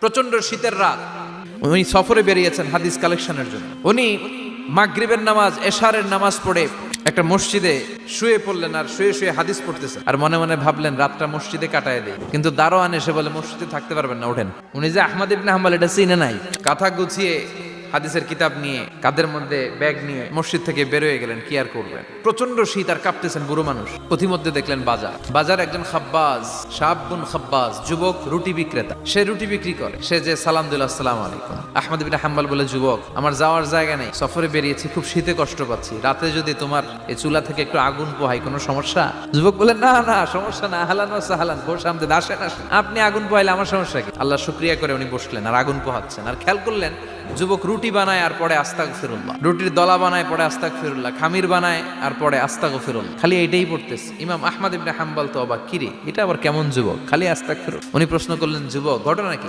প্রচন্ড শীতের রাত, উনি সফরে বেরিয়েছেন হাদিস কালেকশনের জন্য। উনি মাগরিবের নামাজ, এশারের নামাজ পড়ে একটা মসজিদে শুয়ে পড়লেন, আর শুয়ে শুয়ে হাদিস পড়তেছেন, আর মনে মনে ভাবলেন রাতটা মসজিদে কাটায় দেয়। কিন্তু দারোয়ান এসে বলে মসজিদে থাকতে পারবেন না, ওঠেন। উনি যে আহমদ ইবনে হাম্বল এটা চিনে নাই, কাঁথা গুছিয়ে হাদিসের কিতাব নিয়ে কাঁধের মধ্যে ব্যাগ নিয়ে মসজিদ থেকে বের হয়ে গেলেন। কি আর করবেন, প্রচন্ড শীত, আর কাঁপতেছেন বুড়ো মানুষ। পথিমধ্যে দেখলেন বাজার একজন খাব্বাজ, শাবুন খাব্বাজ, যুবক রুটি বিক্রেতা। সে রুটি বিক্রি করে। সে যে সালাম দিল, আসসালামু আলাইকুম। আহমদ ইবনে হাম্বল বলে, যুবক, আমার যাওয়ার জায়গা নেই, সফরে বেরিয়েছি, খুব শীতে কষ্ট পাচ্ছি, রাতে যদি তোমার এই চুলা থেকে একটু আগুন পোহাই কোনো সমস্যা? যুবক বলে, না না সমস্যা না, আহলান ওয়া সাহলান, বস আমদের, আসেন আসেন, আপনি আগুন পোহাইলে আমার সমস্যা কি? আল্লাহ শুকরিয়া করে উনি বসলেন আর আগুন পোহাচ্ছেন। আর খেয়াল করলেন যুবক রুটি বানায় আর পরে আস্তাগফিরুল্লাহ, রুটির দলা বানায় পরে আস্তাগফিরুল্লাহ, খামির বানায় আর পরে আস্তাগফিরুল্লাহ, খালি এইটাই পড়তেছে। ইমাম আহমদ ইবনে হাম্বল তো অবাক, কিরে এটা আবার কেমন যুবক, খালি আস্তাগফিরুল্লাহ। উনি প্রশ্ন করলেন, যুবক ঘটনা কি?